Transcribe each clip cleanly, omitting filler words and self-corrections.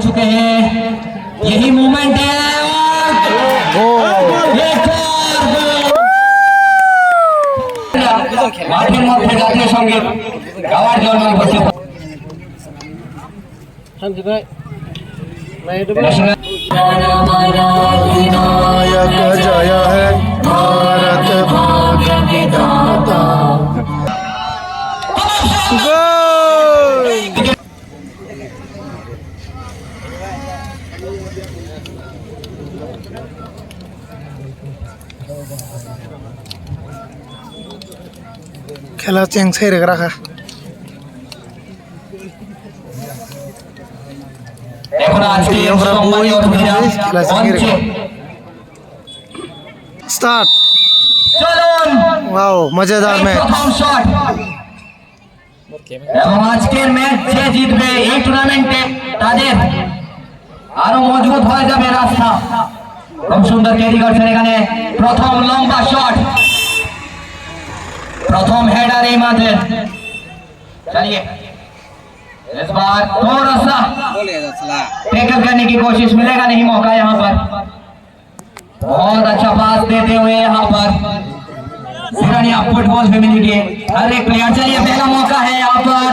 चुके हैं। यही मोमेंट है মাঠের মধ্যে জাতীয় সঙ্গীত গাওয়ার জন্য উপস্থিত जय है भारत भाग्य विधाता। খেলা চেংসাই রেখে রাখা स्टार्ट। वाओ मजेदार मैच। এবং আজকের ম্যাচ যে জিতবে এই টুর্নামেন্টে তাদের আরো মজবুত হয়ে যাবে রাস্তা। খুব সুন্দর ক্যারি করছেন এখানে প্রথম লম্বা শট, प्रथम हेडर ही मात्र। चलिए इस बार थोड़ा सा टैकल करने की कोशिश, मिलेगा नहीं मौका यहाँ पर। बहुत अच्छा पास देते हुए यहाँ पर सिरानिया फुटबॉल फैमिली के हर एक प्लेयर। चलिए पहला मौका है यहाँ पर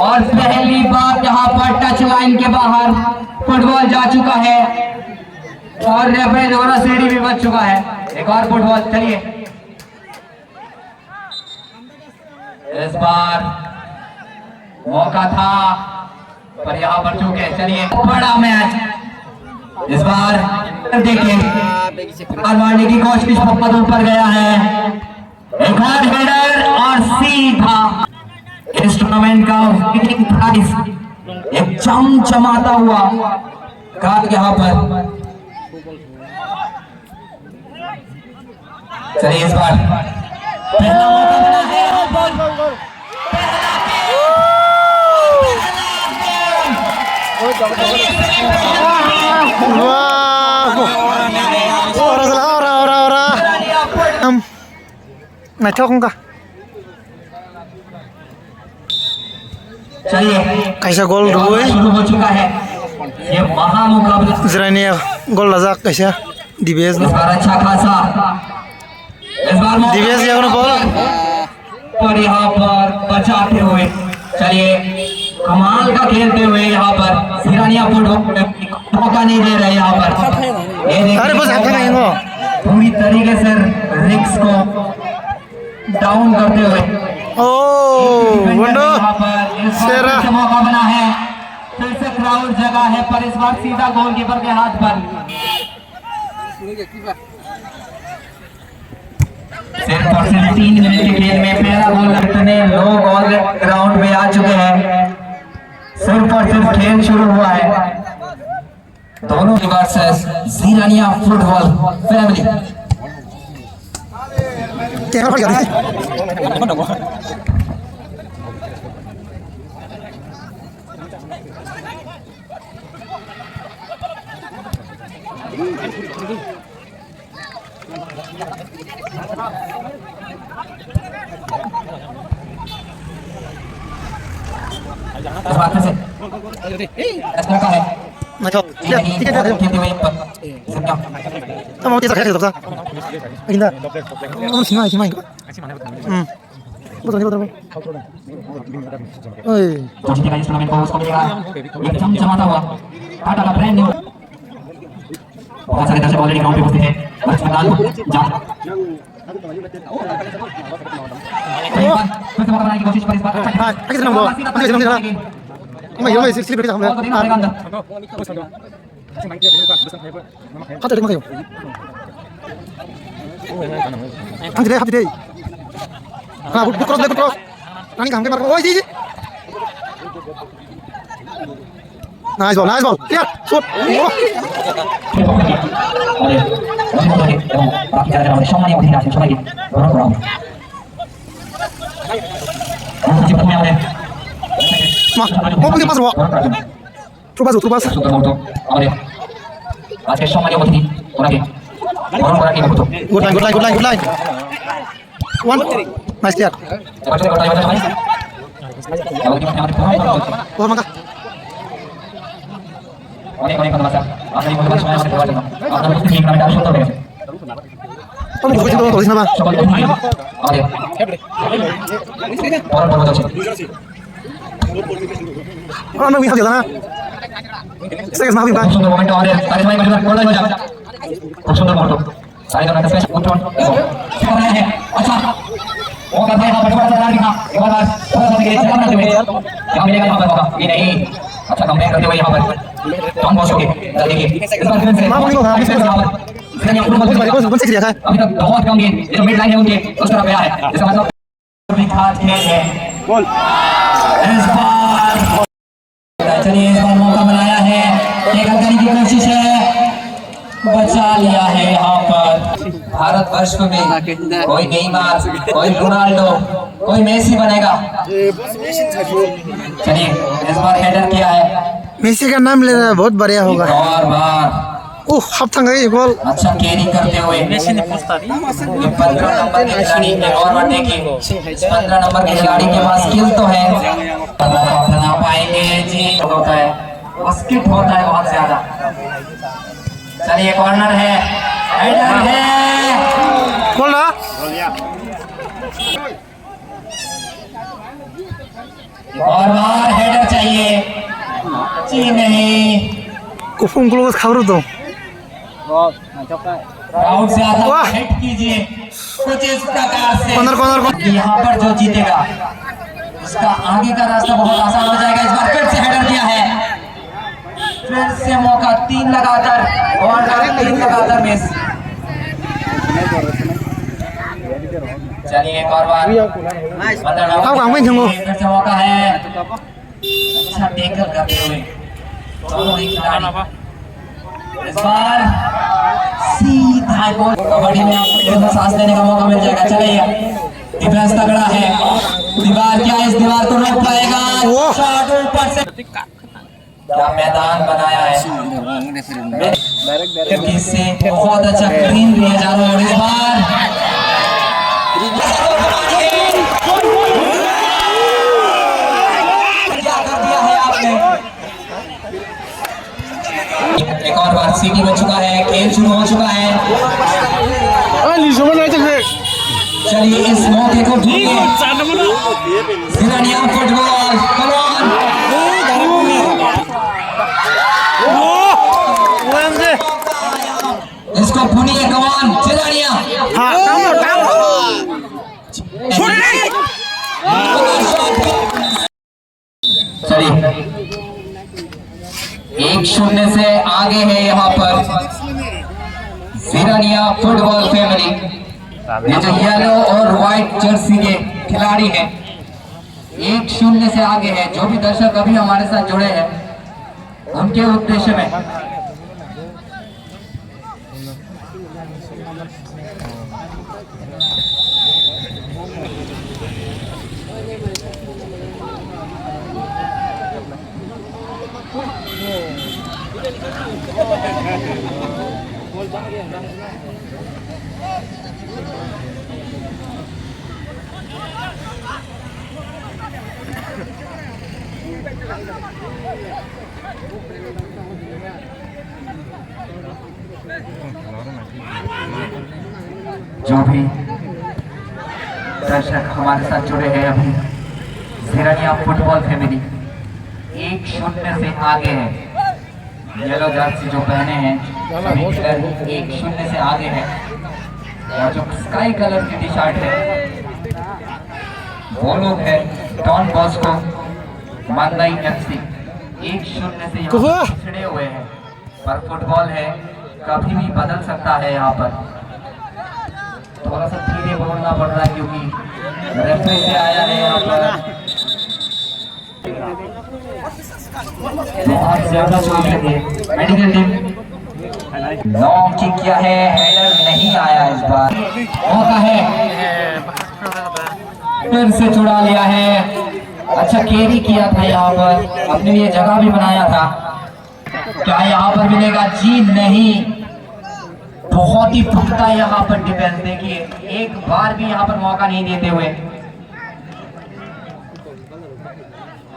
और पहली बार यहाँ पर टच लाइन के बाहर फुटबॉल जा चुका है और रेफरी द्वारा सीढ़ी भी बच चुका है। एक और फुटबॉल। चलिए इस बार मौका था पर यहाँ पर चूके। चलिए बड़ा मैच इस बार देखिए मारने की कोशिश पद ऊपर गया है। एक और हेडर और सीधा इस टूर्नामेंट का प्राइज एक चमचमाता हुआ कार्ड यहाँ पर। चलिए इस बार पहला मौका बना है यहाँ पर। मैं ठोकूंगा। चलिए कैसा गोल हुए शुरू हो चुका है ये महामुकाबला। इसराइलिया गोल लजाक कैसा दिवेश ने अच्छा खासा इस बार दिवेश ये बॉल और यहाँ पर बचाते हुए। चलिए कमाल का खेलते हुए यहाँ पर सिरानिया फुटबॉल मौका नहीं दे रहे यहाँ पर। अरे बस नहीं वो पूरी तरीके से रिक्स को डाउन करते हुए सेरा मौका बना है। फिर से क्राउड जगह है पर इस बार सीधा गोलकीपर के हाथ पर। सिर्फ और सिर्फ 3 मिनट के खेल में पहला गोल लगने लोग ऑल ग्राउंड में आ चुके हैं। सिर्फ और सिर्फ खेल शुरू हुआ है। दोनों की वर्सेस सिरानिया फुटबॉल फैमिली। मैं तो ठीक है तो mau kita kasih dokter indah simai betul betul oi चमचमाता हुआ टाटा का ब्रांड न्यू। बहुत सारे दर्शक ऑलरेडी ग्राउंड पे उपस्थित हैं। मैदान को जा फिर से मौका बनाने की कोशिश पर इस बार कितना वो मैं ये सिर्फ बैठा हूं यार हाथ दे मत यो हाथ दे हां गुड क्रॉस रानी काम के मार ओए जी नाइस बॉल क्लियर शॉट। बाकी যারা আমাদের সম্মানীয় অতিথি আছেন সবাইকে গ্রহণ করা হবে। আজকের সম্মানীয় অতিথি ওনাকে গ্রহণ করা কি হতো। Good line one nice clear. बहुत मौका অনেক অনেক ধন্যবাদ স্যার আপনার এই মূল্যবান সময় আমাদের দেওয়ার জন্য আপনার উপস্থিতি এই গ্রামে আরো সুন্দর হয়ে গেছে সকল আমাদের পরম পর্ব চলছে খুব সুন্দর মোমেন্ট আমাদের তাদের সবাই মজুদার করে দেওয়া যাবে খুব সুন্দর মুহূর্ত सारे दोनों स्पेशल उठोन सिखा रहे हैं अच्छा वो कर रहे हैं बड़ा बड़ा दिखा एक बार थोड़ा सा दिखे चलना चाहिए यहां मिलेगा यहां पर होगा ये नहीं अच्छा कंपेयर करते हुए यहां पर टॉम बॉस के देखिए इस बार फिर से यहां पर फिर यहां पर अभी तक बहुत कम गेंद ये जो मिड लाइन है उनके उस तरफ गया है इसका मतलब दिखा खेल है गोल इस बार चलिए इस बार मौका बनाया है टेकल करने की कोशिश है बचा लिया है यहाँ पर भारत वर्ष में कोई नेइमार कोई रोनाल्डो कोई मेसी बनेगा चलिए इस बार हेडर किया है मेसी का नाम ले रहा है बहुत बढ़िया होगा और बार ओह हाफ थंग गई गोल अच्छा कैरी करते हुए 15 नंबर के खिलाड़ी ने और बार देखिए 15 नंबर के खिलाड़ी के पास स्किल तो है बना पाएंगे जी होता है स्किप होता है बहुत ज्यादा चलिए कॉर्नर है हेडर है गोल ना और बार हेडर चाहिए जी नहीं कुफुम क्लोज खबर तो आउट से आता हिट कीजिए कुछ इस प्रकार से कॉर्नर यहाँ पर जो जीतेगा उसका आगे का रास्ता बहुत आसान हो जाएगा इस बार फिर से हेडर किया है फिर से मौका 3 लगातार और 3 लगातार मिस चलिए एक और बार फिर से मौका है अच्छा टेकल करते हुए दोनों ही खिलाड़ी इस बार सीधा गोल कबड्डी में आपको सांस लेने का मौका मिल जाएगा चलिए डिफेंस तगड़ा है दीवार क्या इस दीवार को रोक पाएगा शॉट ऊपर से क्या मैदान बनाया है से बहुत अच्छा ग्रीन दिया जा रहा है और इस बार क्या कर दिया है आपने एक और बार सीटी बन चुका है खेल शुरू हो चुका है चलिए इस मौके को ढूंढिए सिरानिया फुटबॉल इसको भुनिए कमान चिरानिया चलिए 1-0 से आगे है यहाँ पर सिरानिया फुटबॉल फैमिली ये जो येलो और व्हाइट जर्सी के खिलाड़ी हैं 1-0 से आगे है जो भी दर्शक अभी हमारे साथ जुड़े हैं उनके उद्देश्य में जो भी दर्शक हमारे साथ जुड़े हैं अभी सिरानिया फुटबॉल फैमिली 1-0 से आगे है येलो जर्सी जो पहने हैं 1-0 से आगे है और जो स्काई कलर की टी शर्ट है वो लोग है डॉन बॉस्को मंदाई एफसी 1-0 से पिछड़े हुए हैं पर फुटबॉल है कभी भी बदल सकता है यहाँ पर थोड़ा सा धीरे बोलना पड़ रहा है क्योंकि रेफरी से आया है यहाँ पर बहुत ज्यादा चोट लगी है मेडिकल टीम लॉन्ग किक किया है हेडर नहीं आया इस बार मौका है फिर से छुड़ा लिया है अच्छा कैरी किया था यहाँ पर अपने लिए जगह भी बनाया था क्या यहाँ पर मिलेगा जी नहीं बहुत ही पुख्ता यहाँ पर डिफेंस देखिए एक बार भी यहाँ पर मौका नहीं देते हुए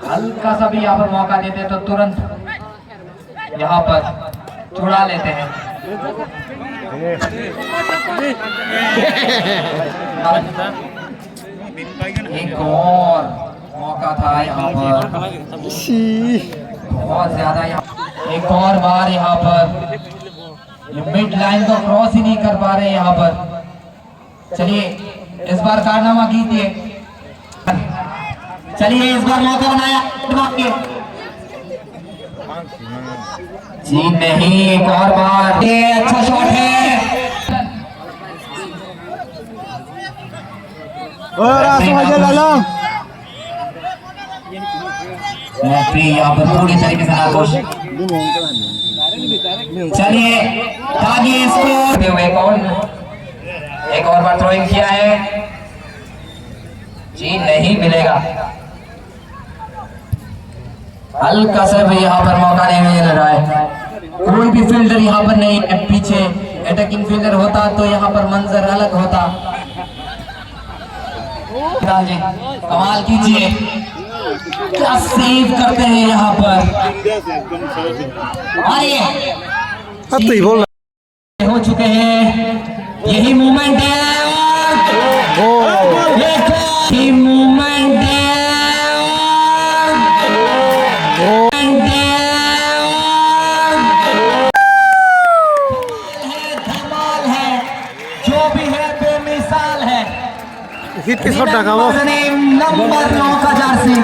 हल्का सा भी यहाँ पर मौका देते तो तुरंत यहाँ पर छुड़ा लेते हैं। एक और मौका था यहाँ पर, बहुत ज्यादा यहाँ, एक और बार यहाँ पर मिड लाइन को क्रॉस ही नहीं कर पा रहे यहाँ पर। चलिए इस बार कारनामा कीजिए, चलिए इस बार मौका बनाया जी नहीं, एक और बार, ये अच्छा शॉट है। यहाँ पर पूरी तरीके से नाखुश। चलिए आगे इसको एक और बार थ्रोइंग किया है जी, नहीं मिलेगा। हल्का सा भी यहाँ पर मौका नहीं मिल रहा है, कोई भी फील्डर यहाँ पर नहीं है। पीछे अटैकिंग फील्डर होता तो यहाँ पर मंजर अलग होता। जी कमाल कीजिए, क्या सेव करते हैं यहाँ पर। और ये हो चुके हैं, यही मूवमेंट है और यही मूवमेंट है धमाल है, जो भी है बेमिसाल है। हिट किस पर डाका वो नंबर 9 का जर्सी